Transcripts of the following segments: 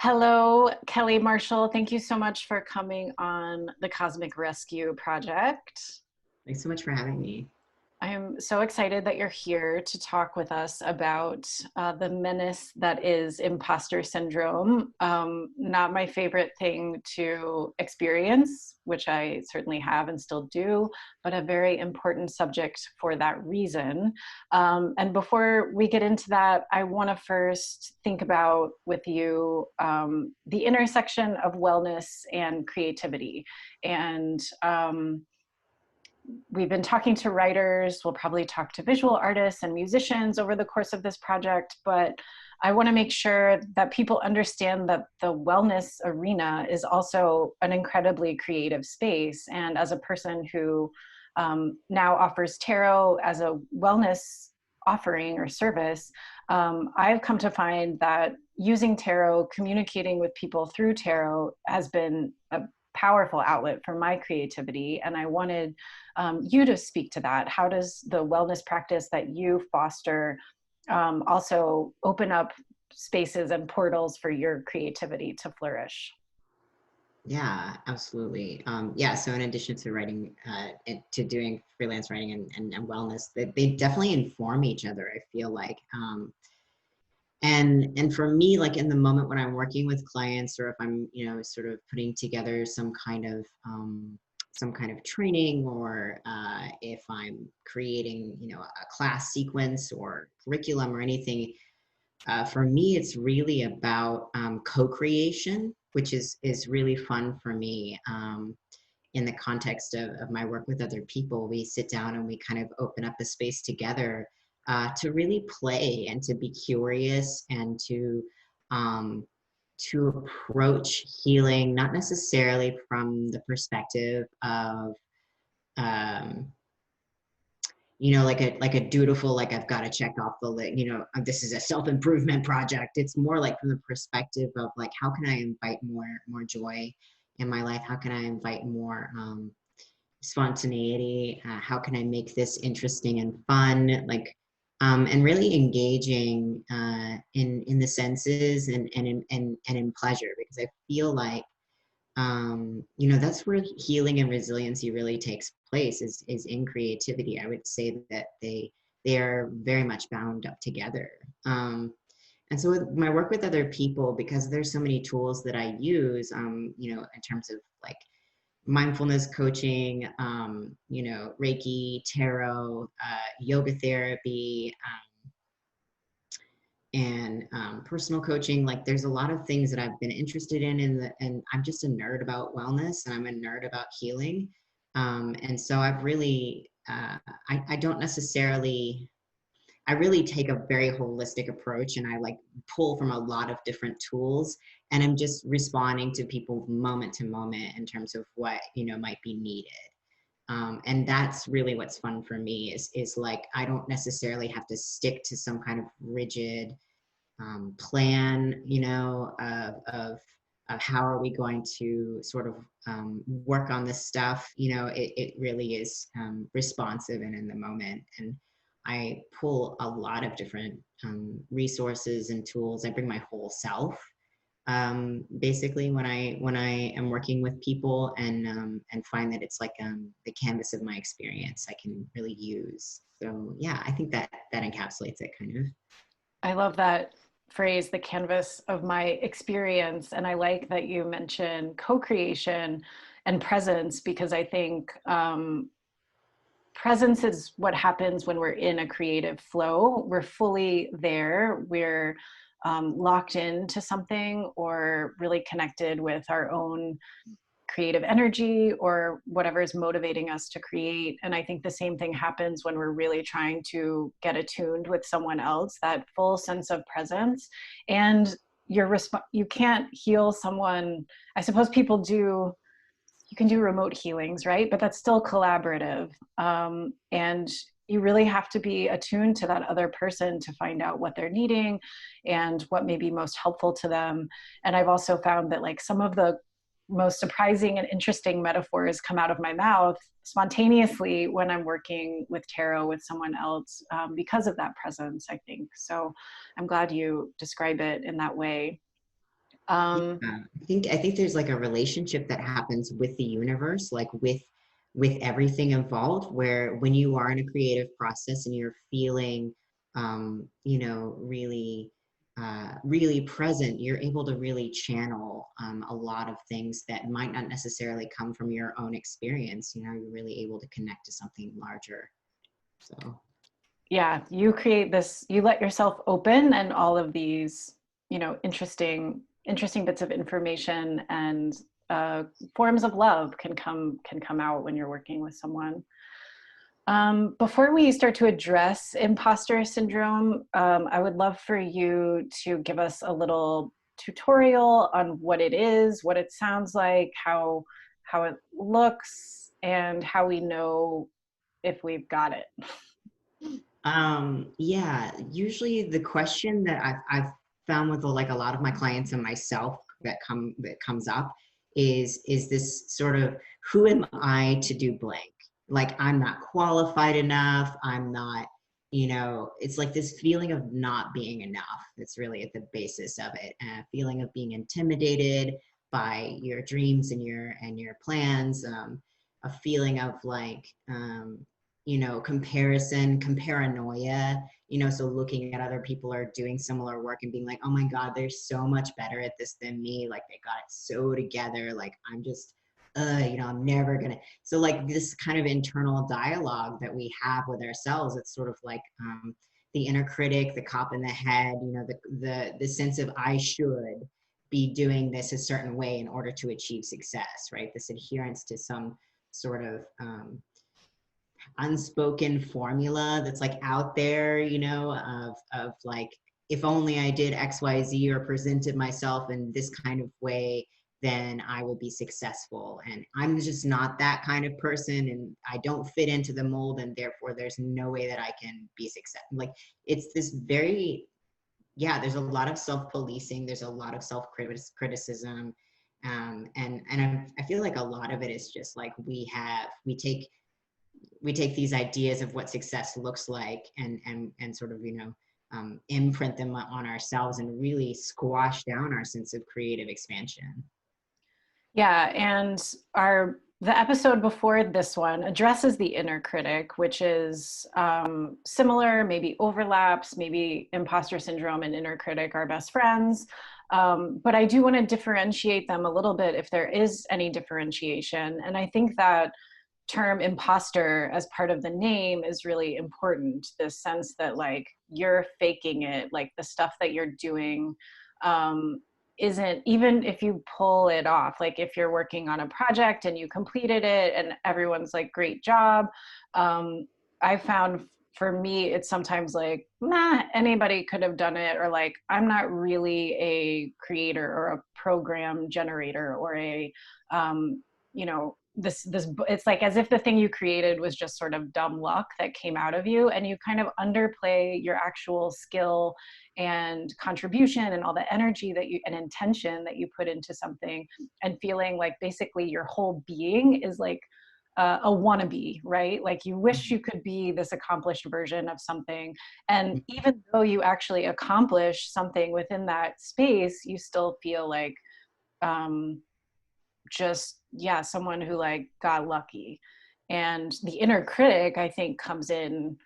Hello, Kelly Marshall. Thank you so much for coming on the Cosmic Rescue Project. Thanks so much for having me. I am so excited that you're here to talk with us about the menace that is imposter syndrome. Not my favorite thing to experience, which I certainly have and still do, but a very important subject for that reason. And before we get into that, I want to first think about with you the intersection of wellness and creativity. And we've been talking to writers. We'll probably talk to visual artists and musicians over the course of this project, but I want to make sure that people understand that the wellness arena is also an incredibly creative space. And as a person who now offers tarot as a wellness offering or service, I've come to find that using tarot, communicating with people through tarot has been a powerful outlet for my creativity. And I wanted you to speak to that. How does the wellness practice that you foster also open up spaces and portals for your creativity to flourish? Yeah, absolutely. Yeah, so in addition to writing, to doing freelance writing and wellness, they definitely inform each other, I feel like. And for me, like in the moment when I'm working with clients, or if I'm, sort of putting together some kind of training, or if I'm creating, a class sequence or curriculum or anything, for me, it's really about co-creation, which is really fun for me. In the context of my work with other people, we sit down and we kind of open up a space together to really play and to be curious and um, to approach healing, not necessarily from the perspective of um, like a dutiful, like I've got to check off the list, this is a self-improvement project. It's more like from the perspective of like, how can I invite more joy in my life? How can I invite more spontaneity? How can I make this interesting and fun? And really engaging in the senses and in pleasure, because I feel like that's where healing and resiliency really takes place, is in creativity. I would say that they are very much bound up together. And so with my work with other people, because there's so many tools that I use, in terms of like mindfulness coaching, Reiki, tarot, yoga therapy, and personal coaching. Like there's a lot of things that I've been interested and I'm just a nerd about wellness, and I'm a nerd about healing. And so I've really, I don't necessarily, I really take a very holistic approach, and I like pull from a lot of different tools, and I'm just responding to people moment to moment in terms of what, might be needed. And that's really what's fun for me, is like, I don't necessarily have to stick to some kind of rigid plan, of how are we going to sort of work on this stuff. It really is responsive and in the moment. And I pull a lot of different resources and tools. I bring my whole self, basically, when I am working with people, and find that it's like the canvas of my experience I can really use. So yeah, I think that encapsulates it kind of. I love that phrase, the canvas of my experience. And I like that you mention co-creation and presence, because I think presence is what happens when we're in a creative flow. We're fully there. We're locked into something, or really connected with our own creative energy or whatever is motivating us to create. And I think the same thing happens when we're really trying to get attuned with someone else, that full sense of presence. And you can't heal someone. I suppose people do, you can do remote healings, right? But that's still collaborative. And you really have to be attuned to that other person to find out what they're needing and what may be most helpful to them. And I've also found that like some of the most surprising and interesting metaphors come out of my mouth spontaneously when I'm working with tarot with someone else, because of that presence, I think. So I'm glad you describe it in that way. Um, I think there's like a relationship that happens with the universe, like with everything involved, where when you are in a creative process and you're feeling, really, really present, you're able to really channel a lot of things that might not necessarily come from your own experience. You're really able to connect to something larger. So. yeah, you create this, you let yourself open, and all of these, interesting bits of information and forms of love can come out when you're working with someone. Before we start to address imposter syndrome, I would love for you to give us a little tutorial on what it is, what it sounds like, how it looks, and how we know if we've got it. Yeah, usually the question that I've found with like a lot of my clients and myself that comes up is this sort of, who am I to do blank? Like, I'm not qualified enough. I'm not, it's like this feeling of not being enough. That's really at the basis of it. A feeling of being intimidated by your dreams and your plans. A feeling of like, comparison, comparanoia, so looking at other people are doing similar work and being like, oh my God, they're so much better at this than me. Like, they got it so together. Like, I'm just, I'm never gonna. So like this kind of internal dialogue that we have with ourselves, it's sort of like the inner critic, the cop in the head, the sense of I should be doing this a certain way in order to achieve success, right? This adherence to some sort of unspoken formula that's like out there, of like, if only I did XYZ or presented myself in this kind of way, then I would be successful. And I'm just not that kind of person, and I don't fit into the mold, and therefore there's no way that I can be successful. Like, it's this very, yeah, there's a lot of self-policing, there's a lot of self-criticism. And I feel like a lot of it is just like we take these ideas of what success looks like and sort of imprint them on ourselves and really squash down our sense of creative expansion. Yeah, and the episode before this one addresses the inner critic, which is similar, maybe overlaps, maybe imposter syndrome and inner critic are best friends. But I do want to differentiate them a little bit if there is any differentiation. And I think that term imposter as part of the name is really important. This sense that like you're faking it, like the stuff that you're doing isn't, even if you pull it off, like if you're working on a project and you completed it and everyone's like, great job. I found for me, it's sometimes like, nah, anybody could have done it. Or like, I'm not really a creator or a program generator or a, this it's like as if the thing you created was just sort of dumb luck that came out of you, and you kind of underplay your actual skill and contribution and all the energy that you and intention that you put into something, and feeling like basically your whole being is like a wannabe, right? Like you wish you could be this accomplished version of something. And even though you actually accomplish something within that space, you still feel like um, just, yeah, someone who like got lucky. And the inner critic, I think, comes in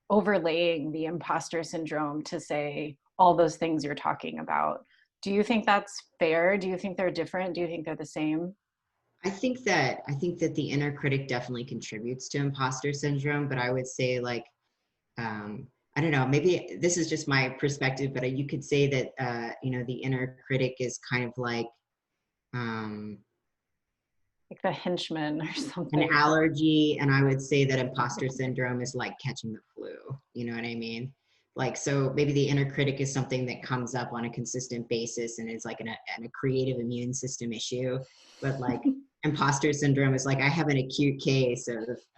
overlaying the imposter syndrome to say all those things you're talking about. Do you think that's fair? Do you think they're different? Do you think they're the same? I think that the inner critic definitely contributes to imposter syndrome, but I would say like, I don't know, maybe this is just my perspective, but you could say that the inner critic is kind of like um, Like the henchman or an something. allergy, and I would say that imposter syndrome is like catching the flu. You know what I mean? Like, so maybe the inner critic is something that comes up on a consistent basis and is like a creative immune system issue. But like imposter syndrome is like, I have an acute case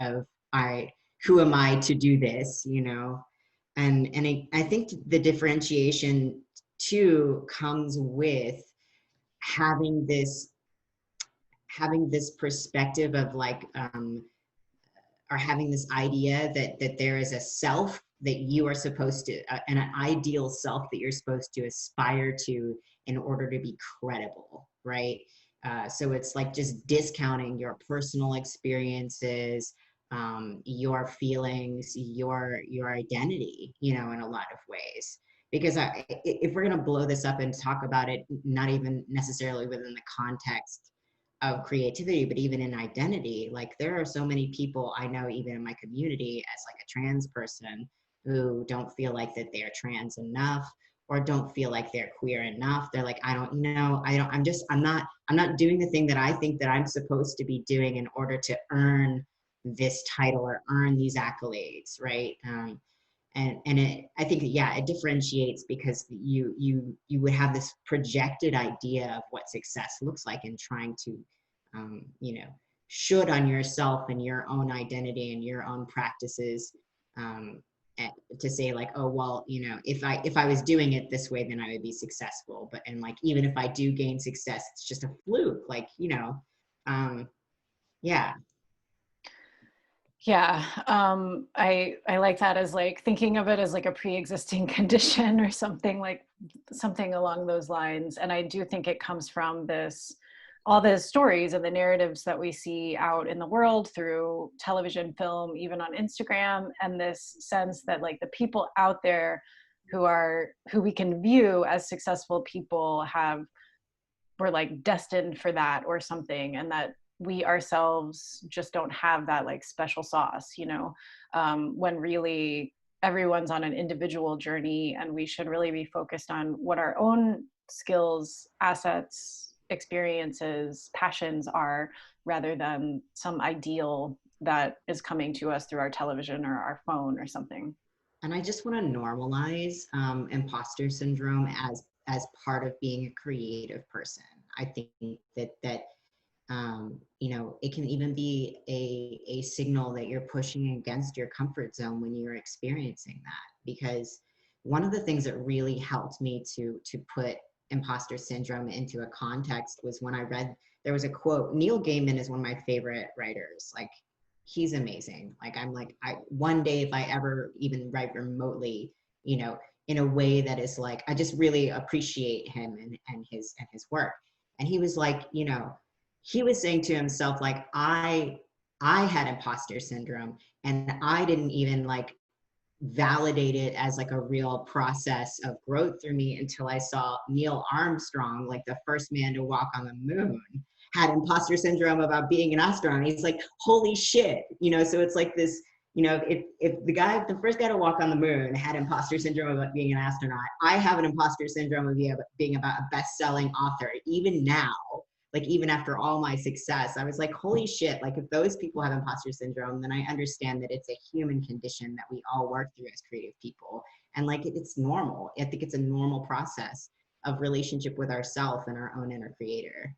of I, who am I to do this, and I think the differentiation too comes with having this having this perspective of like or having this idea that there is a self that you are supposed to an ideal self that you're supposed to aspire to in order to be credible, right? So it's like just discounting your personal experiences, your feelings, your identity, you know, in a lot of ways. Because if we're going to blow this up and talk about it, not even necessarily within the context of creativity, but even in identity, like there are so many people I know, even in my community, as like a trans person, who don't feel like that they're trans enough, or don't feel like they're queer enough. They're like, I don't, you know, I'm not doing the thing that I think that I'm supposed to be doing in order to earn this title or earn these accolades, right? I think, yeah, it differentiates because you would have this projected idea of what success looks like, and trying to, you know, should on yourself and your own identity and your own practices, um, to say like, oh well, you know, if I was doing it this way, then I would be successful. But and like, even if I do gain success, it's just a fluke, like, you know. Yeah. Yeah, I like that as like thinking of it as like a pre-existing condition or something, like something along those lines. And I do think it comes from this, all the stories and the narratives that we see out in the world through television, film, even on Instagram, and this sense that like the people out there who we can view as successful people we're like destined for that or something, and that we ourselves just don't have that like special sauce, you know, when really everyone's on an individual journey, and we should really be focused on what our own skills, assets, experiences, passions are, rather than some ideal that is coming to us through our television or our phone or something. And I just want to normalize imposter syndrome as part of being a creative person. I think that you know, it can even be a signal that you're pushing against your comfort zone when you're experiencing that. Because one of the things that really helped me to put imposter syndrome into a context was when I read, there was a quote. Neil Gaiman is one of my favorite writers. Like, he's amazing. Like, I'm like, I one day if I ever even write remotely, you know, in a way that is like, I just really appreciate him and his work. And he was like, you know, he was saying to himself, like, I had imposter syndrome, and I didn't even like validate it as like a real process of growth through me until I saw Neil Armstrong, like the first man to walk on the moon, had imposter syndrome about being an astronaut. He's like, holy shit, you know. So it's like this, you know, if the first guy to walk on the moon had imposter syndrome about being an astronaut, I have an imposter syndrome of being about a best-selling author. Even now, like, even after all my success, I was like, holy shit, like, if those people have imposter syndrome, then I understand that it's a human condition that we all work through as creative people. And like, it's normal. I think it's a normal process of relationship with ourself and our own inner creator.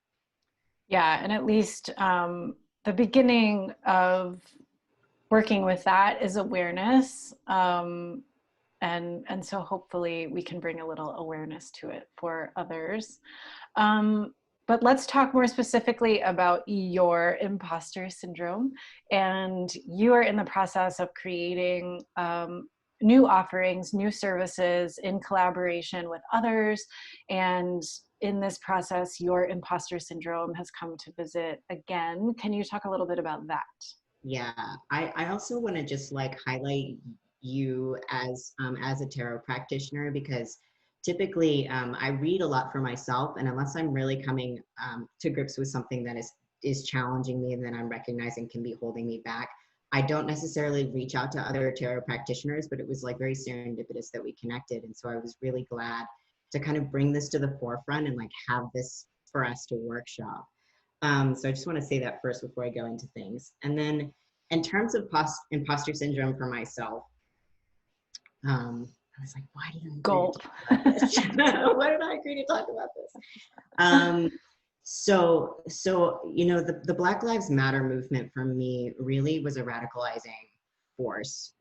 Yeah, and at least the beginning of working with that is awareness, and so hopefully we can bring a little awareness to it for others. But let's talk more specifically about your imposter syndrome. And you are in the process of creating new offerings, new services in collaboration with others. And in this process, your imposter syndrome has come to visit again. Can you talk a little bit about that? Yeah, I also want to just like highlight you as a tarot practitioner, because typically I read a lot for myself, and unless I'm really coming to grips with something that is challenging me and that I'm recognizing can be holding me back, I don't necessarily reach out to other tarot practitioners. But it was like very serendipitous that we connected, and so I was really glad to kind of bring this to the forefront and like have this for us to workshop. So I just want to say that first before I go into things. And then in terms of imposter syndrome for myself, I was like, why did I agree to Gulp. talk about this? Why did I agree to talk about this? So you know, the Black Lives Matter movement for me really was a radicalizing force,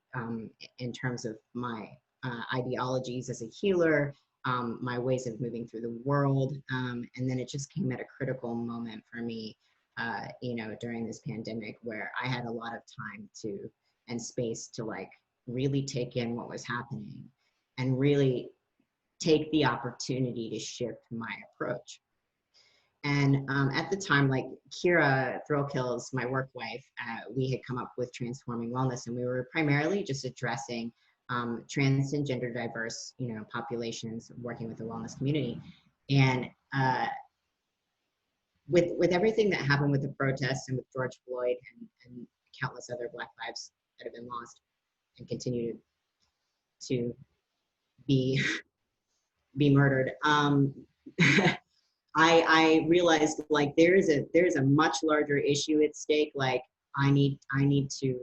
in terms of my ideologies as a healer, my ways of moving through the world, and then it just came at a critical moment for me, you know, during this pandemic, where I had a lot of time to and space to like really take in what was happening, and really take the opportunity to shift my approach. And at the time, like Kira Thrillkills, my work wife, we had come up with Transforming Wellness, and we were primarily just addressing trans and gender diverse, populations, working with the wellness community. And with everything that happened with the protests and with George Floyd and countless other Black lives that have been lost and continue to be murdered, I realized like there's a much larger issue at stake. Like I need to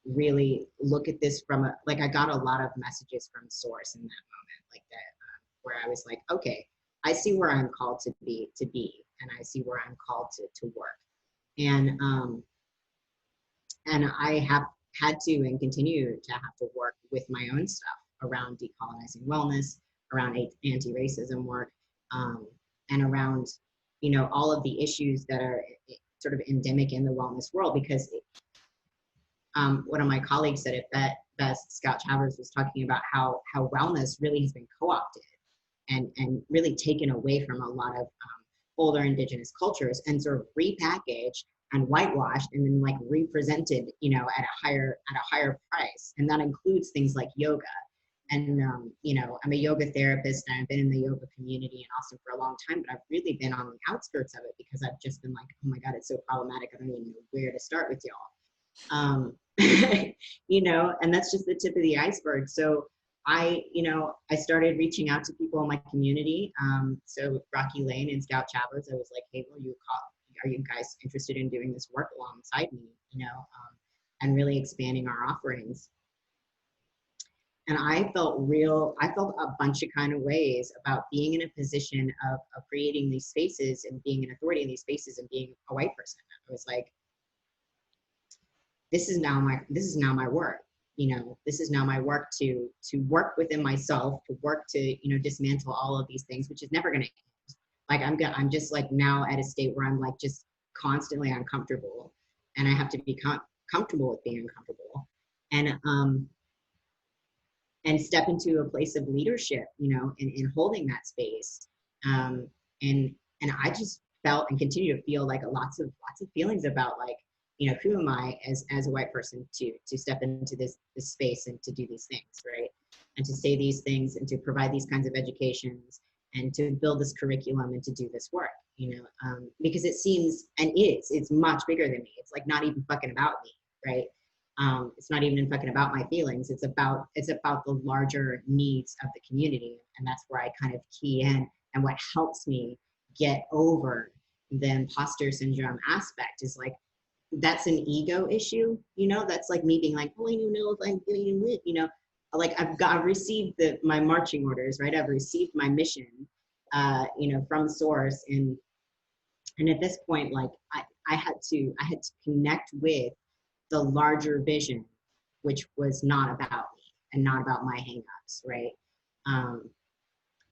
really look at this from like I got a lot of messages from source in that moment, like that, where I was like, okay, I see where I'm called to be, and I see where I'm called to work. And I have had to and continue to have to work with my own stuff around decolonizing wellness, around anti-racism work, and around, all of the issues that are sort of endemic in the wellness world. Because one of my colleagues said it best, Scott Chavez, was talking about how wellness really has been co-opted and really taken away from a lot of older indigenous cultures and sort of repackaged and whitewashed and then like represented, at a higher price. And that includes things like yoga. And, I'm a yoga therapist and I've been in the yoga community in Austin for a long time, but I've really been on the outskirts of it because I've just been like, oh my God, it's so problematic. I don't even know where to start with y'all. And that's just the tip of the iceberg. So I started reaching out to people in my community. So Rocky Lane and Scout Chavez, I was like, hey, are you guys interested in doing this work alongside me, and really expanding our offerings? And I felt a bunch of kind of ways about being in a position of creating these spaces and being an authority in these spaces and being a white person. I was like, this is now my work. This is now my work to work within myself, to work to, dismantle all of these things, which is never going to end. Like I'm just like now at a state where I'm like just constantly uncomfortable, and I have to be comfortable with being uncomfortable, and step into a place of leadership, in holding that space. And I just felt and continue to feel like lots of feelings about like, who am I as a white person to step into this space and to do these things, right? And to say these things and to provide these kinds of educations and to build this curriculum and to do this work, because it seems, and it's much bigger than me. It's like not even fucking about me, right? It's not even fucking about my feelings. It's about the larger needs of the community. And that's where I kind of key in. And what helps me get over the imposter syndrome aspect is like, that's an ego issue, that's like me being like, well, I don't know if I'm doing it, like I've received my marching orders, right? I've received my mission, from source. And at this point, like I had to connect with the larger vision, which was not about me and not about my hangups, right?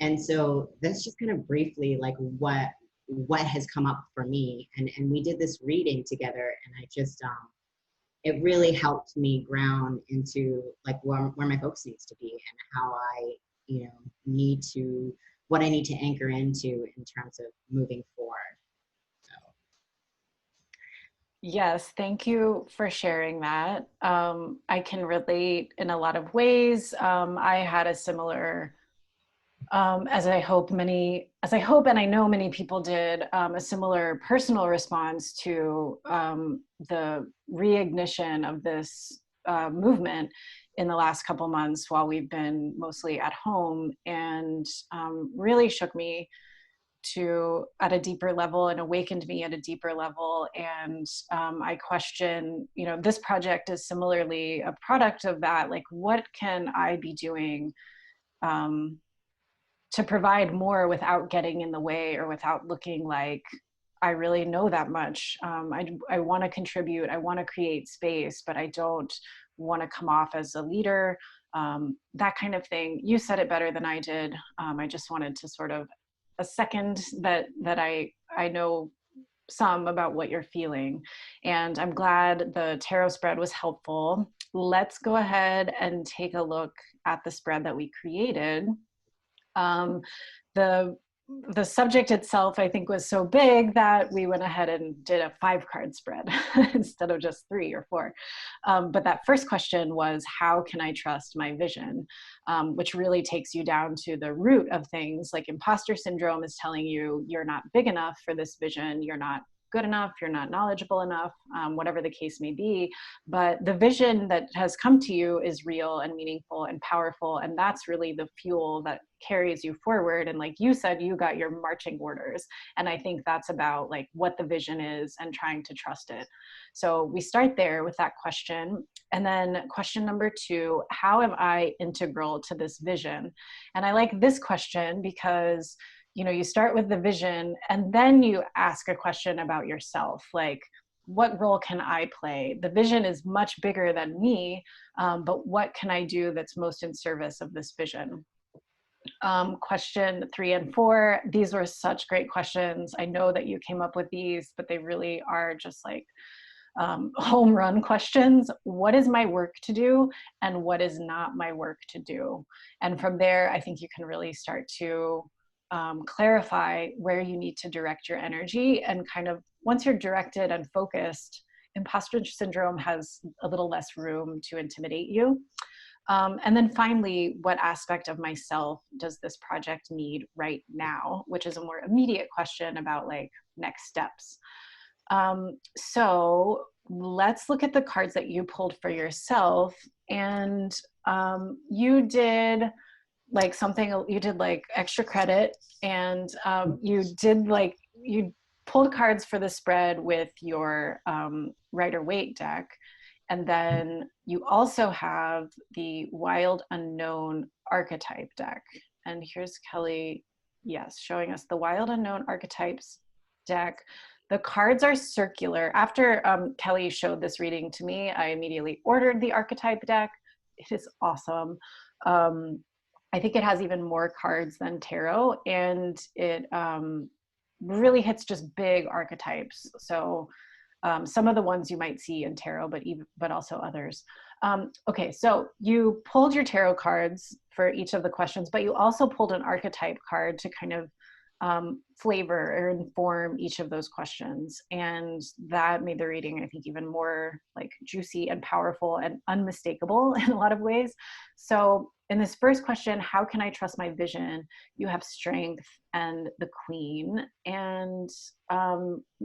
And so that's just kind of briefly like what has come up for me. And we did this reading together, and I just, it really helped me ground into like where my focus needs to be and how I, what I need to anchor into in terms of moving forward. Yes, thank you for sharing that. I can relate in a lot of ways. I had a similar, as I hope and I know many people did, a similar personal response to the reignition of this movement in the last couple months while we've been mostly at home, and really shook me at a deeper level and awakened me at a deeper level. And I question, this project is similarly a product of that. Like, what can I be doing to provide more without getting in the way or without looking like I really know that much? I want to contribute, I want to create space, but I don't want to come off as a leader, that kind of thing. You said it better than I did. I just wanted to sort of a second that I know some about what you're feeling. And I'm glad the tarot spread was helpful. Let's go ahead and take a look at the spread that we created. Um, the the subject itself, I think, was so big that we went ahead and did a 5-card spread instead of just 3 or 4. But that first question was, how can I trust my vision? Which really takes you down to the root of things. Like imposter syndrome is telling you you're not big enough for this vision, you're not good enough, you're not knowledgeable enough, whatever the case may be. But the vision that has come to you is real and meaningful and powerful. And that's really the fuel that carries you forward. And like you said, you got your marching orders. And I think that's about like what the vision is and trying to trust it. So we start there with that question. And then question number 2, how am I integral to this vision? And I like this question because you start with the vision and then you ask a question about yourself, like, what role can I play? The vision is much bigger than me, but what can I do that's most in service of this vision? Question 3 and 4, these were such great questions. I know that you came up with these, but they really are just like home run questions. What is my work to do and what is not my work to do? And from there, I think you can really start to clarify where you need to direct your energy. And kind of once you're directed and focused, imposter syndrome has a little less room to intimidate you. And then finally, what aspect of myself does this project need right now? Which is a more immediate question about like next steps. So let's look at the cards that you pulled for yourself. And you did like something, you did like extra credit, and you pulled cards for the spread with your Rider-Waite deck. And then you also have the Wild Unknown Archetype deck. And here's Kelly, yes, showing us the Wild Unknown Archetypes deck. The cards are circular. After Kelly showed this reading to me, I immediately ordered the Archetype deck. It is awesome. I think it has even more cards than tarot, and it really hits just big archetypes. So some of the ones you might see in tarot, but also others. Okay, so you pulled your tarot cards for each of the questions, but you also pulled an archetype card to kind of flavor or inform each of those questions. And that made the reading, I think, even more like juicy and powerful and unmistakable in a lot of ways. So in this first question, how can I trust my vision? You have Strength and the Queen. And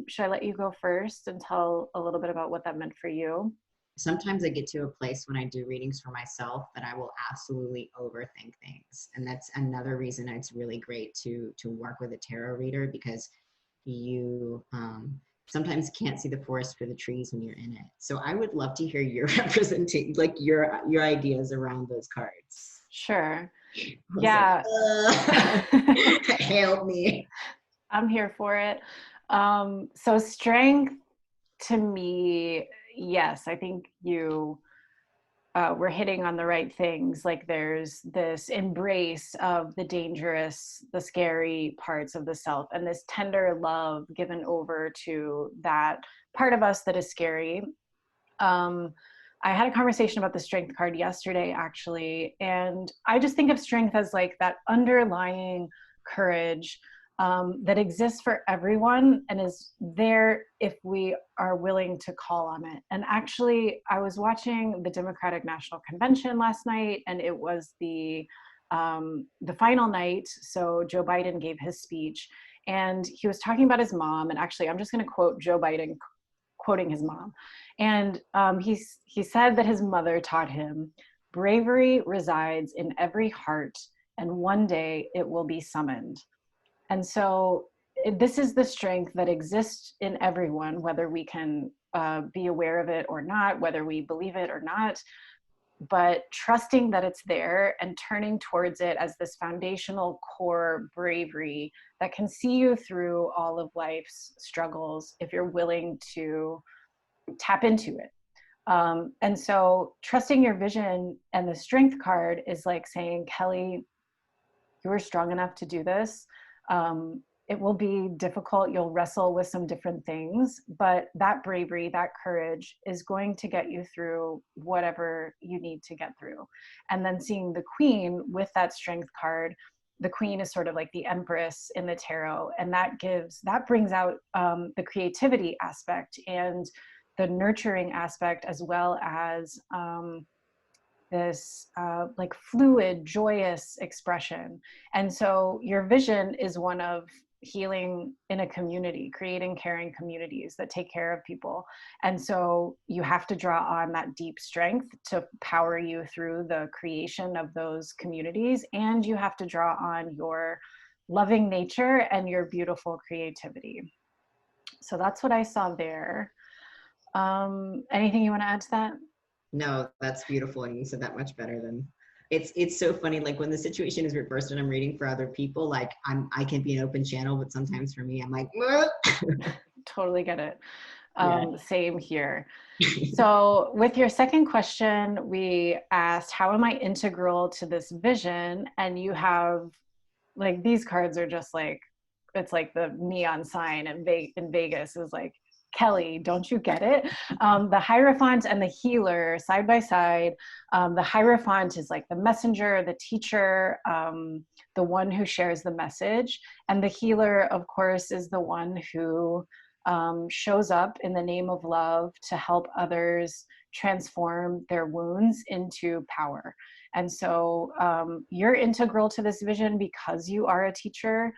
should I let you go first and tell a little bit about what that meant for you? Sometimes I get to a place when I do readings for myself that I will absolutely overthink things. And that's another reason it's really great to work with a tarot reader, because you sometimes can't see the forest for the trees when you're in it. So I would love to hear your representation, like your ideas around those cards. Sure. Yeah. Like, help me. I'm here for it. So Strength, to me, yes, I think you we're hitting on the right things. Like there's this embrace of the dangerous, the scary parts of the self, and this tender love given over to that part of us that is scary. I had a conversation about the Strength card yesterday, actually, and I just think of Strength as like that underlying courage that exists for everyone and is there if we are willing to call on it. And actually, I was watching the Democratic National Convention last night, and it was the final night. So Joe Biden gave his speech, and he was talking about his mom. And actually, I'm just going to quote Joe Biden quoting his mom. And he said that his mother taught him, bravery resides in every heart, and one day it will be summoned. And so this is the strength that exists in everyone, whether we can be aware of it or not, whether we believe it or not, but trusting that it's there and turning towards it as this foundational core bravery that can see you through all of life's struggles if you're willing to tap into it. And so trusting your vision and the Strength card is like saying, Kelly, you are strong enough to do this. It will be difficult. You'll wrestle with some different things, but that bravery, that courage is going to get you through whatever you need to get through. And then seeing the Queen with that Strength card the queen is sort of like the empress in the tarot, and that brings out the creativity aspect and the nurturing aspect, as well as this like fluid, joyous expression. And so your vision is one of healing in a community, creating caring communities that take care of people. And so you have to draw on that deep strength to power you through the creation of those communities. And you have to draw on your loving nature and your beautiful creativity. So that's what I saw there. Anything you want to add to that? No, that's beautiful. And you said that much better than it's so funny. Like when the situation is reversed and I'm reading for other people, like I can be an open channel, but sometimes for me, I'm like, Totally get it. yeah. Same here. So with your second question, we asked, how am I integral to this vision? And you have, like, these cards are just like, it's like the neon sign in Vegas. It was like, Kelly, don't you get it? The Hierophant and the healer side by side. The Hierophant is like the messenger, the teacher, the one who shares the message. And the healer, of course, is the one who shows up in the name of love to help others transform their wounds into power. And so you're integral to this vision because you are a teacher.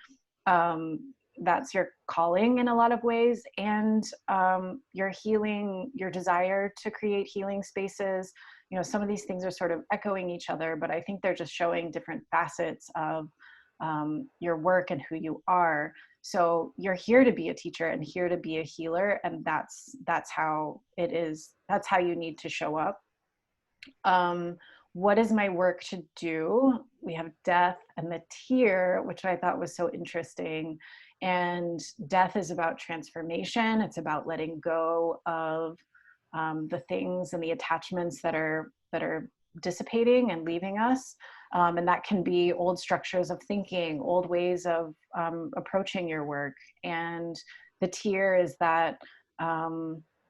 That's your calling in a lot of ways, and your healing, your desire to create healing spaces. You know, some of these things are sort of echoing each other, but I think they're just showing different facets of your work and who you are. So you're here to be a teacher and here to be a healer, and that's how it is. That's how you need to show up. What is my work to do? We have death and the tear, which I thought was so interesting. And death is about transformation. It's about letting go of the things and the attachments that are dissipating and leaving us. And that can be old structures of thinking, old ways of approaching your work. And the tear is that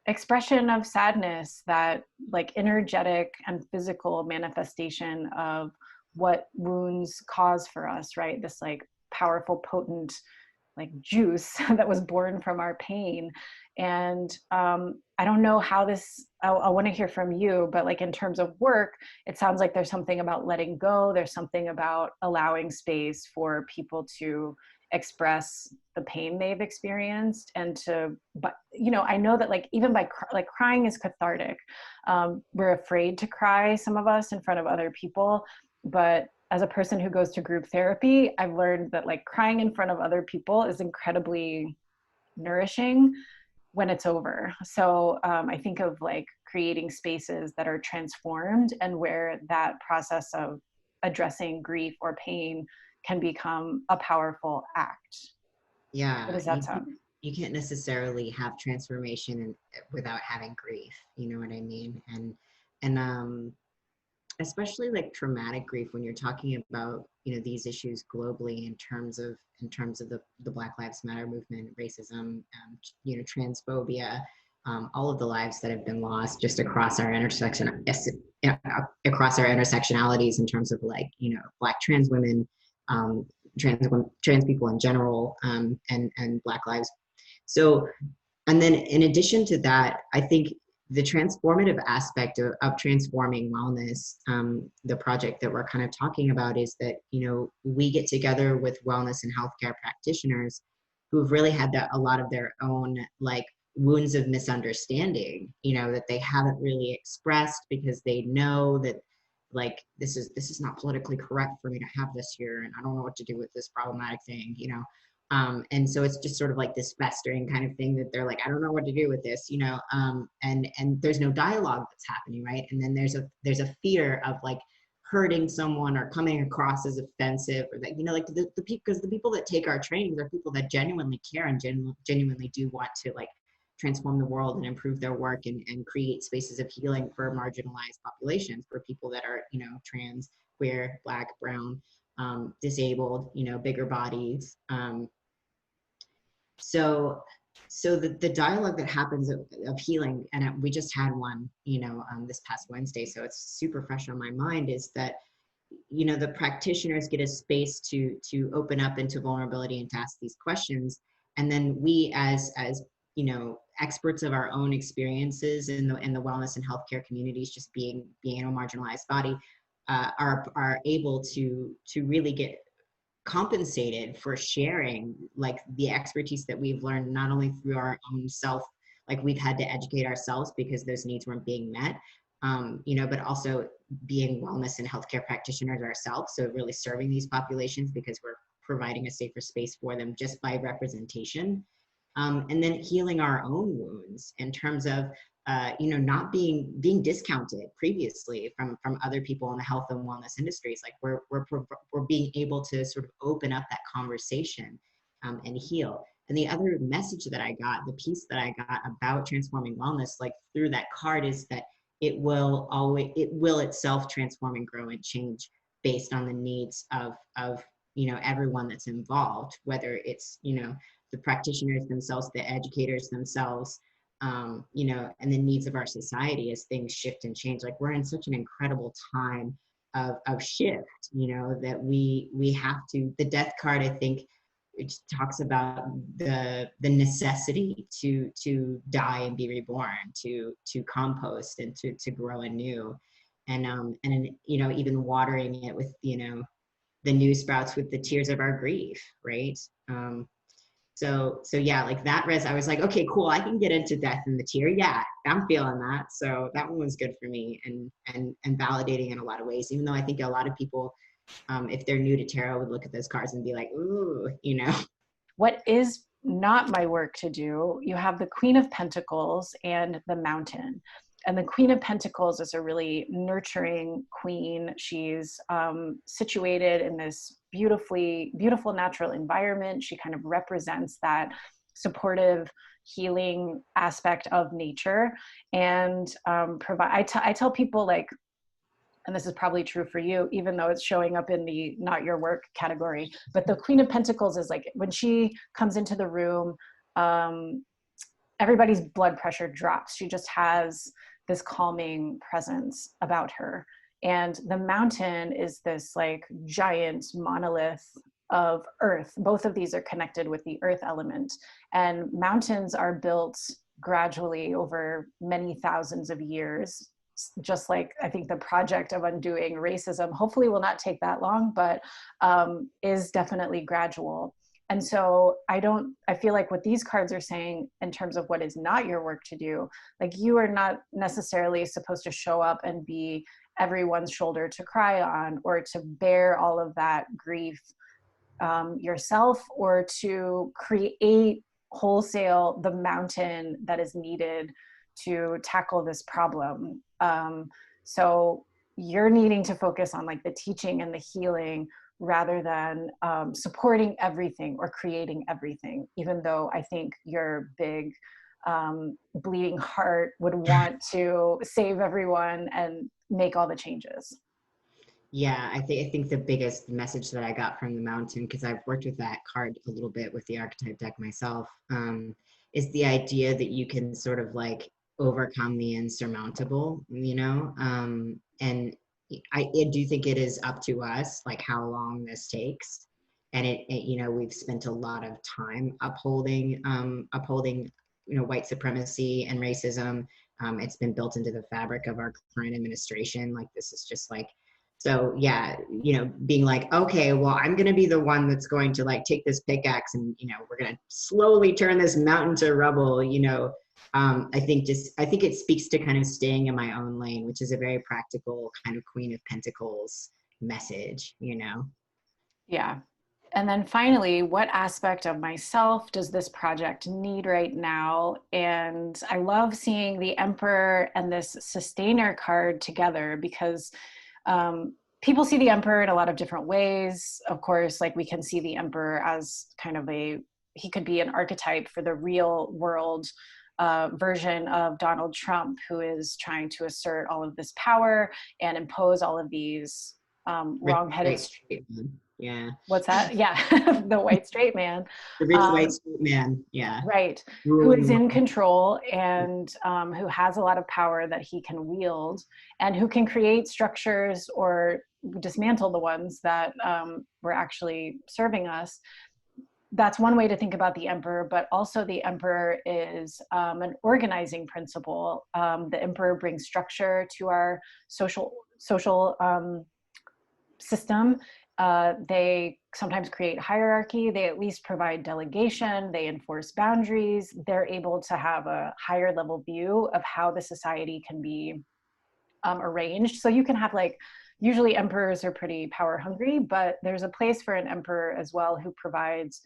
expression of sadness, that like energetic and physical manifestation of what wounds cause for us, right? This like powerful, potent like juice that was born from our pain. And I don't know how this, I want to hear from you, but like in terms of work, it sounds like there's something about letting go. There's something about allowing space for people to express the pain they've experienced, and to, but you know, I know that like even by like crying is cathartic. We're afraid to cry, some of us, in front of other people, but as a person who goes to group therapy, I've learned that like crying in front of other people is incredibly nourishing when it's over. So I think of like creating spaces that are transformed, and where that process of addressing grief or pain can become a powerful act. What Yeah, does that sound? you can't necessarily have transformation without having grief. You know what I mean? And especially like traumatic grief, when you're talking about, you know, these issues globally in terms of the Black Lives Matter movement, racism, you know, transphobia, all of the lives that have been lost just across our intersection, across our intersectionalities in terms of like, you know, Black trans women, trans people in general, and Black lives. So, and then in addition to that, I think the transformative aspect of transforming wellness, the project that we're kind of talking about, is that, you know, we get together with wellness and healthcare practitioners who've really had a lot of their own like wounds of misunderstanding, you know, that they haven't really expressed because they know that like this is not politically correct for me to have this here, and I don't know what to do with this problematic thing, you know. And so it's just sort of like this festering kind of thing that they're like, I don't know what to do with this, you know. And there's no dialogue that's happening, right? And then there's a fear of like hurting someone or coming across as offensive, or that, you know, like the people, because the people that take our trainings are people that genuinely care and genuinely do want to like transform the world and improve their work, and create spaces of healing for marginalized populations, for people that are, you know, trans, queer, Black, brown, disabled, you know, bigger bodies. So the dialogue that happens of healing, and we just had one, you know, this past Wednesday, so it's super fresh on my mind, is that, the practitioners get a space to open up into vulnerability and to ask these questions. And then we as experts of our own experiences in the wellness and healthcare communities, just being in a marginalized body, are able to really get compensated for sharing like the expertise that we've learned, not only through our own self, like we've had to educate ourselves because those needs weren't being met, but also being wellness and healthcare practitioners ourselves. So really serving these populations because we're providing a safer space for them just by representation. And then healing our own wounds in terms of not being discounted previously from other people in the health and wellness industries. Like we're being able to sort of open up that conversation and heal. And the other message that I got, the piece that I got about transforming wellness, like through that card, is that it will itself transform and grow and change based on the needs of everyone that's involved, whether it's the practitioners themselves, the educators themselves, and the needs of our society as things shift and change. Like we're in such an incredible time of shift, that we have to. The death card, I think, it talks about the necessity to die and be reborn, to compost and to grow anew, and even watering it with the new sprouts with the tears of our grief, right? So yeah, like that I was like, okay, cool, I can get into death and the tear. Yeah, I'm feeling that. So that one was good for me and validating in a lot of ways, even though I think a lot of people, if they're new to tarot, would look at those cards and be like, ooh, What is not my work to do? You have the Queen of Pentacles and the Mountain. And the Queen of Pentacles is a really nurturing queen. She's situated in this beautiful natural environment. She kind of represents that supportive, healing aspect of nature. And I tell people, like, and this is probably true for you, even though it's showing up in the not your work category, but the Queen of Pentacles is like, when she comes into the room, everybody's blood pressure drops. She just has this calming presence about her. And the Mountain is this like giant monolith of earth. Both of these are connected with the earth element. And mountains are built gradually over many thousands of years, just like I think the project of undoing racism hopefully will not take that long, but is definitely gradual. And so I feel like what these cards are saying in terms of what is not your work to do, like you are not necessarily supposed to show up and be everyone's shoulder to cry on, or to bear all of that grief yourself, or to create wholesale the mountain that is needed to tackle this problem. So you're needing to focus on like the teaching and the healing rather than supporting everything or creating everything, even though I think your big bleeding heart would want to save everyone and make all the changes. Yeah, I think the biggest message that I got from the Mountain, because I've worked with that card a little bit with the archetype deck myself, is the idea that you can sort of like overcome the insurmountable, and I do think it is up to us, like how long this takes. And we've spent a lot of time upholding white supremacy and racism. It's been built into the fabric of our current administration. Like this is just like, so yeah, being like, okay, well, I'm going to be the one that's going to like take this pickaxe and, we're going to slowly turn this mountain to rubble, I think it speaks to kind of staying in my own lane, which is a very practical kind of Queen of Pentacles message, Yeah. And then finally, what aspect of myself does this project need right now? And I love seeing the Emperor and this Sustainer card together, because people see the Emperor in a lot of different ways. Of course, like we can see the Emperor as kind of he could be an archetype for the real world version of Donald Trump, who is trying to assert all of this power and impose all of these wrong-headed. Yeah. What's that? Yeah, the white straight man. The rich white straight man. Yeah. Right. Who is in control and who has a lot of power that he can wield, and who can create structures or dismantle the ones that were actually serving us. That's one way to think about the emperor, but also the emperor is an organizing principle. The emperor brings structure to our social system. They sometimes create hierarchy. They at least provide delegation. They enforce boundaries. They're able to have a higher level view of how the society can be arranged. So you can have like, usually emperors are pretty power hungry, but there's a place for an emperor as well who provides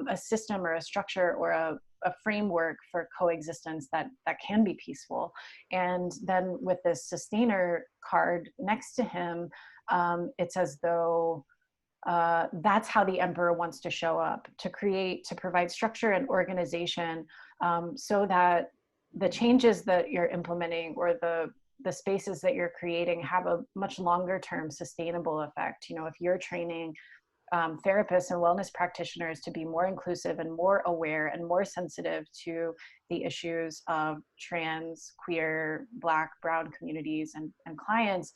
a system or a structure or a framework for coexistence that can be peaceful. And then with this sustainer card next to him, it's as though that's how the emperor wants to show up, to provide structure and organization, so that the changes that you're implementing or the spaces that you're creating have a much longer term sustainable effect. You know, if you're training therapists and wellness practitioners to be more inclusive and more aware and more sensitive to the issues of trans, queer, Black, brown communities and clients,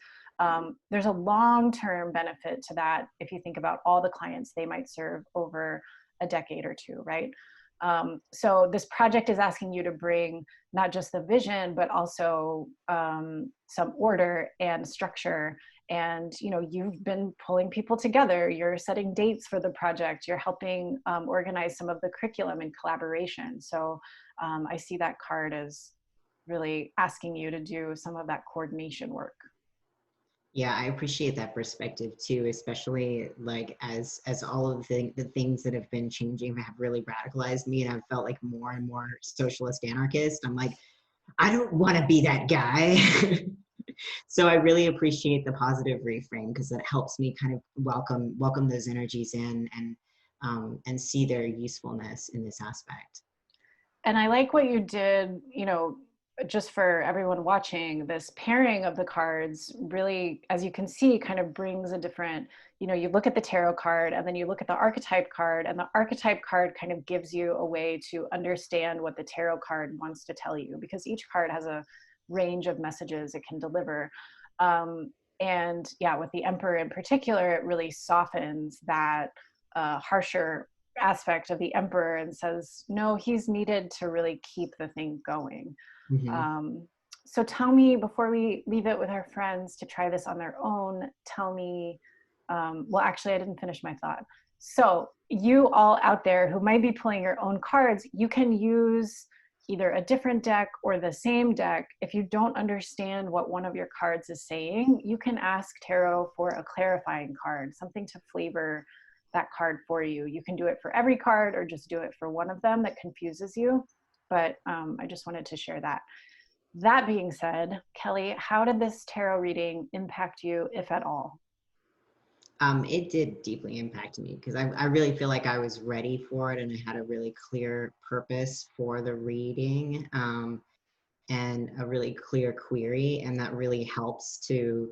there's a long-term benefit to that if you think about all the clients they might serve over a decade or two, right? So this project is asking you to bring not just the vision, but also some order and structure. And, you know, you've been pulling people together, you're setting dates for the project, you're helping organize some of the curriculum in collaboration. So I see that card as really asking you to do some of that coordination work. Yeah, I appreciate that perspective too, especially like as all of the things that have been changing have really radicalized me, and I've felt like more and more socialist anarchist. I'm like, I don't want to be that guy. So I really appreciate the positive reframe, because it helps me kind of welcome those energies in and see their usefulness in this aspect. And I like what you did, you know, just for everyone watching, this pairing of the cards really, as you can see, kind of brings a different, you know, you look at the tarot card and then you look at the archetype card, and the archetype card kind of gives you a way to understand what the tarot card wants to tell you, because each card has a range of messages it can deliver. And yeah, with the Emperor in particular, it really softens that harsher aspect of the Emperor and says, no, he's needed to really keep the thing going. Mm-hmm. So tell me, before we leave it with our friends to try this on their own, tell me, well, actually, I didn't finish my thought. So you all out there who might be pulling your own cards, you can use either a different deck or the same deck. If you don't understand what one of your cards is saying, you can ask tarot for a clarifying card, something to flavor that card for you. You can do it for every card or just do it for one of them that confuses you. But I just wanted to share that. That being said, Kelly, how did this tarot reading impact you, if at all? It did deeply impact me, because I really feel like I was ready for it, and I had a really clear purpose for the reading, and a really clear query, and that really helps to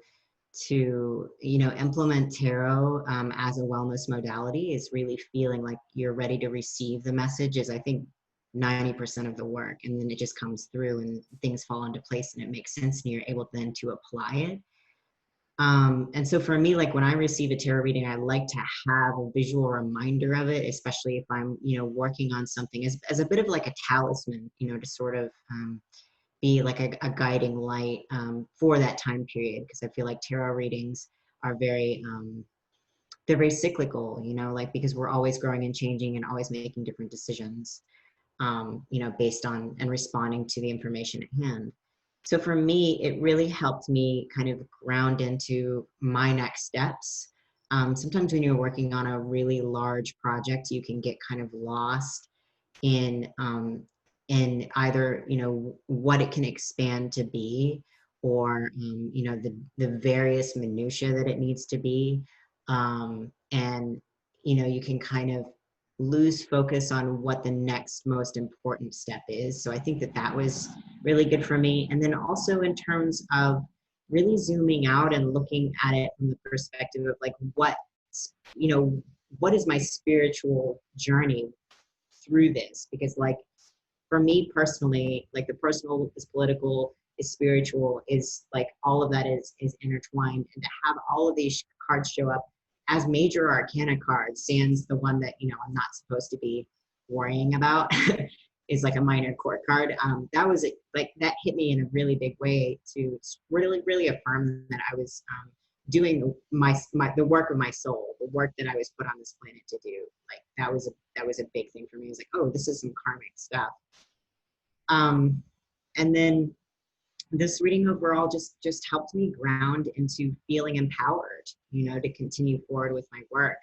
implement tarot as a wellness modality. Is really feeling like you're ready to receive the messages. I think 90% of the work, and then it just comes through and things fall into place and it makes sense, and you're able then to apply it. And so for me, like when I receive a tarot reading, I like to have a visual reminder of it, especially if I'm, working on something as a bit of like a talisman, to sort of be like a guiding light for that time period. Because I feel like tarot readings are they're very cyclical, like because we're always growing and changing and always making different decisions, based on and responding to the information at hand. So for me, it really helped me kind of ground into my next steps. Sometimes when you're working on a really large project, you can get kind of lost in either what it can expand to be, or the various minutia that it needs to be, and you can kind of lose focus on what the next most important step is. So I think that was really good for me. And then also in terms of really zooming out and looking at it from the perspective of like what is my spiritual journey through this. Because like for me personally, like the personal is political, is spiritual, is like all of that is intertwined. And to have all of these cards show up as major arcana cards, sans the one that, you know, I'm not supposed to be worrying about is like a minor court card. That was like, that hit me in a really big way to really, really affirm that I was doing the work of my soul, the work that I was put on this planet to do. Like that was a big thing for me. It was like, oh, this is some karmic stuff. And then this reading overall just helped me ground into feeling empowered, you know, to continue forward with my work.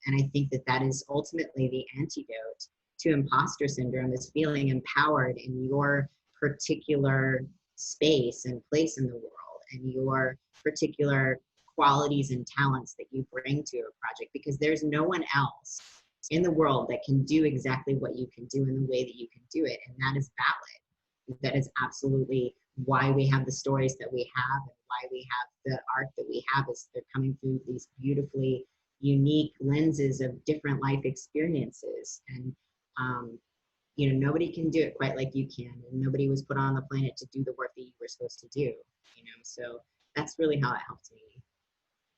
And I think that that is ultimately the antidote to imposter syndrome, is feeling empowered in your particular space and place in the world, and your particular qualities and talents that you bring to a project, because there's no one else in the world that can do exactly what you can do in the way that you can do it. And that is valid. That is absolutely why we have the stories that we have, and why we have the art that we have, is they're coming through these beautifully unique lenses of different life experiences. And you know, nobody can do it quite like you can, and nobody was put on the planet to do the work that you were supposed to do, you know. So that's really how it helped me.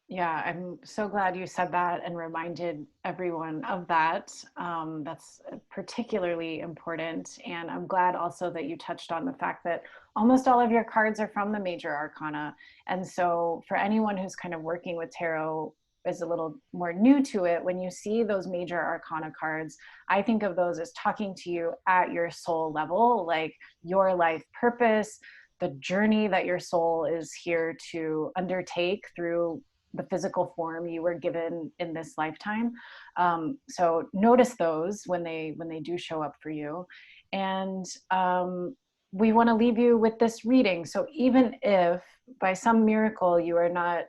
Yeah, I'm so glad you said that and reminded everyone of that. That's particularly important. And I'm glad also that you touched on the fact that almost all of your cards are from the major arcana. And so for anyone who's kind of working with tarot, is a little more new to it, when you see those major arcana cards, I think of those as talking to you at your soul level, like your life purpose, the journey that your soul is here to undertake through the physical form you were given in this lifetime. So notice those when they do show up for you. And we want to leave you with this reading. So even if by some miracle you are not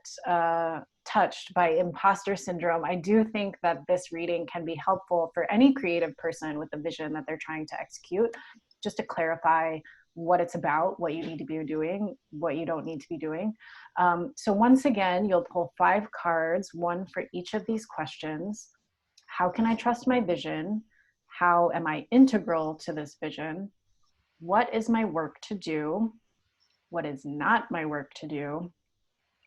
touched by imposter syndrome, I do think that this reading can be helpful for any creative person with a vision that they're trying to execute, just to clarify what it's about, what you need to be doing, what you don't need to be doing. So once again, you'll pull 5 cards, one for each of these questions. How can I trust my vision? How am I integral to this vision? What is my work to do? What is not my work to do?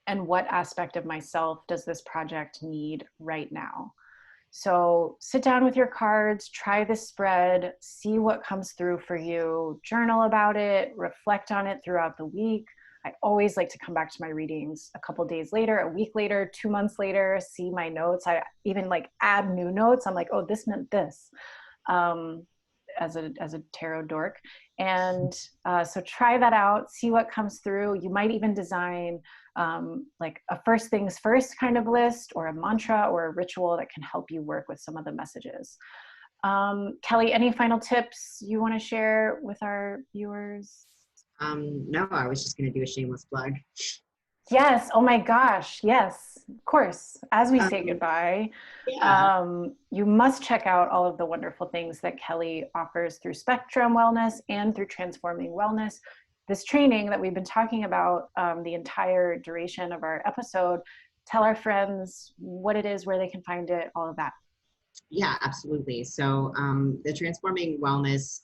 And what aspect of myself does this project need right now? So sit down with your cards, try this spread, see what comes through for you, journal about it, reflect on it throughout the week. I always like to come back to my readings a couple days later, a week later, 2 months later, see my notes. I even like add new notes. I'm like, oh, this meant this, as a tarot dork. And so try that out, see what comes through. You might even design like a first things first kind of list, or a mantra or a ritual that can help you work with some of the messages. Kelly, any final tips you want to share with our viewers? No, I was just going to do a shameless plug. Yes. Oh my gosh. Yes, of course. As we say goodbye, Yeah. you must check out all of the wonderful things that Kelly offers through Spectrum Wellness and through Transforming Wellness. This training that we've been talking about the entire duration of our episode. Tell our friends what it is, where they can find it, all of that. Yeah, absolutely. So the Transforming Wellness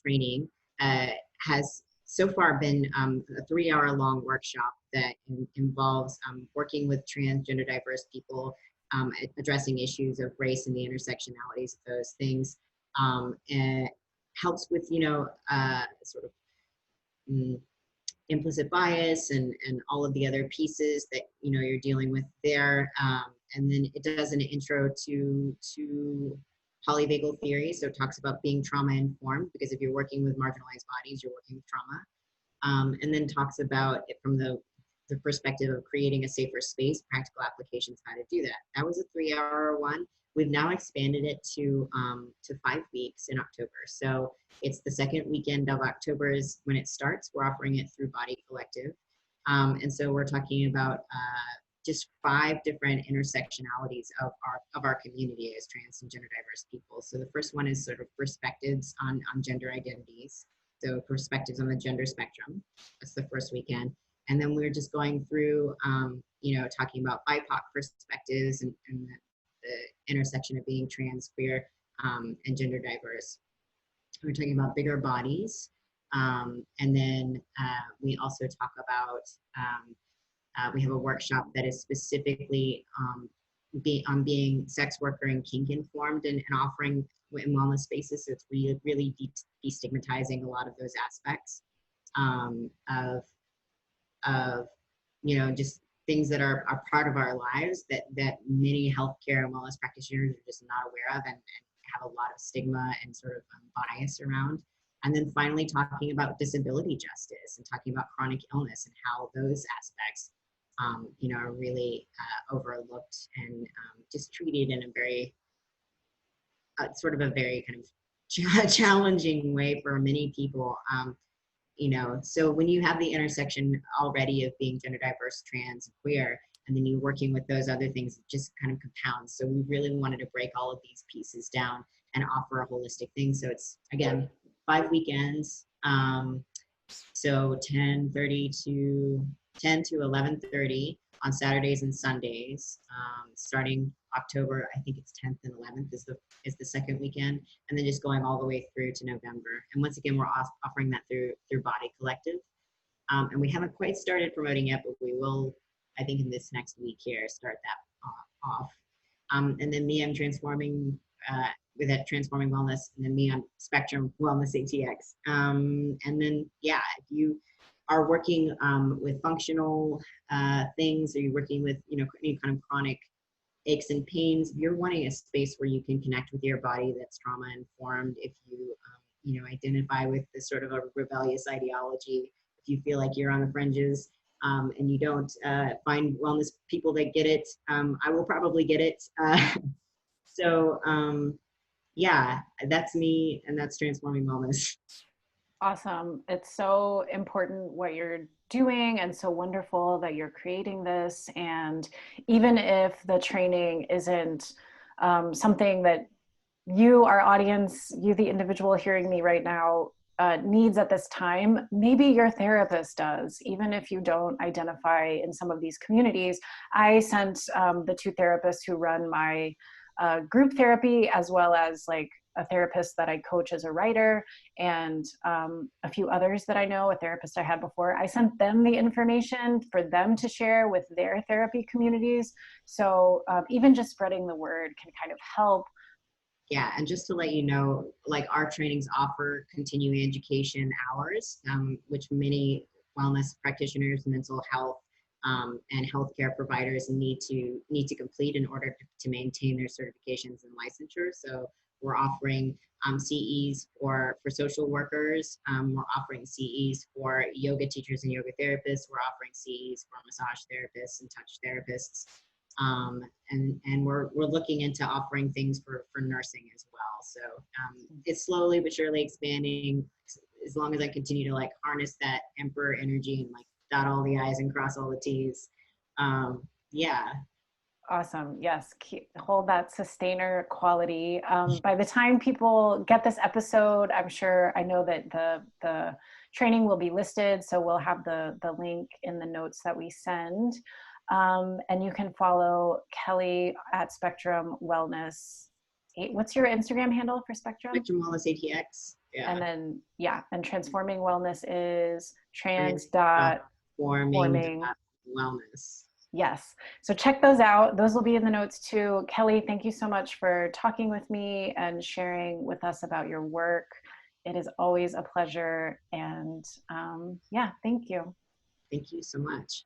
training has so far been a 3-hour long workshop that involves working with transgender diverse people, addressing issues of race and the intersectionalities of those things. And helps with, you know, sort of implicit bias and all of the other pieces that, you know, you're dealing with there. And then it does an intro to polyvagal theory. So it talks about being trauma informed, because if you're working with marginalized bodies, you're working with trauma. And then talks about it from the perspective of creating a safer space, practical applications, how to do that. That was a 3-hour one. We've now expanded it to 5 weeks in October. So it's the second weekend of October is when it starts. We're offering it through Body Collective. And so we're talking about just 5 different intersectionalities of our community as trans and gender diverse people. So the first one is sort of perspectives on gender identities. So perspectives on the gender spectrum. That's the first weekend. And then we're just going through, you know, talking about BIPOC perspectives and the intersection of being trans, queer, and gender diverse. We're talking about bigger bodies, And then we also talk about, we have a workshop that is specifically on being sex worker and kink informed, and offering in wellness spaces. So it's really destigmatizing a lot of those aspects of just things that are part of our lives that many healthcare and wellness practitioners are just not aware of, and have a lot of stigma and sort of bias around. And then finally talking about disability justice and talking about chronic illness and how those aspects are really overlooked and just treated in a very sort of a very kind of challenging way for many people. So when you have the intersection already of being gender diverse, trans, and queer, and then you're working with those other things, it just kind of compounds. So we really wanted to break all of these pieces down and offer a holistic thing. So it's, again, 5 weekends. So 10 to 11:30 on Saturdays and Sundays, starting October. I think it's 10th and 11th is the second weekend, and then just going all the way through to November. And once again, we're offering that through Body Collective. And we haven't quite started promoting yet, but we will, I think, in this next week here, start that off. And then me, I'm transforming with that Transforming Wellness, and then me on Spectrum Wellness ATX. And then, yeah, if you are working with functional things, or you're working with, any kind of chronic aches and pains, if you're wanting a space where you can connect with your body that's trauma informed, if you, identify with this sort of a rebellious ideology, if you feel like you're on the fringes, and you don't find wellness people that get it, I will probably get it. So yeah, that's me, and that's Transforming Wellness. Awesome. It's so important what you're doing, and so wonderful that you're creating this. And even if the training isn't something that you, our audience, you, the individual hearing me right now, needs at this time, maybe your therapist does, even if you don't identify in some of these communities. I sent the 2 therapists who run my group therapy, as well as like a therapist that I coach as a writer, and a few others that I know, a therapist I had before. I sent them the information for them to share with their therapy communities. So even just spreading the word can kind of help. Yeah, and just to let you know, like, our trainings offer continuing education hours, which many wellness practitioners, mental health, and healthcare providers need to complete in order to maintain their certifications and licensure. So we're offering CEs for social workers. We're offering CEs for yoga teachers and yoga therapists. We're offering CEs for massage therapists and touch therapists. And we're looking into offering things for nursing as well. So it's slowly but surely expanding, as long as I continue to like harness that emperor energy and like dot all the I's and cross all the T's. Yeah. Awesome. Yes. Hold that sustainer quality. By the time people get this episode, I know that the training will be listed. So we'll have the link in the notes that we send. And you can follow Kelly at Spectrum Wellness. What's your Instagram handle for Spectrum? Spectrum Wellness ATX. Yeah. And then, yeah. And Transforming Wellness is trans.forming wellness. Yes. So check those out. Those will be in the notes too. Kelly, thank you so much for talking with me and sharing with us about your work. It is always a pleasure. And yeah, thank you. Thank you so much.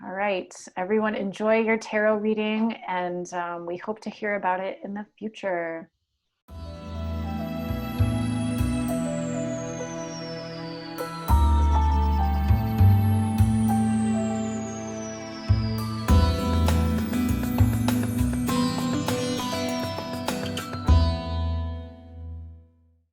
All right. Everyone, enjoy your tarot reading, and we hope to hear about it in the future.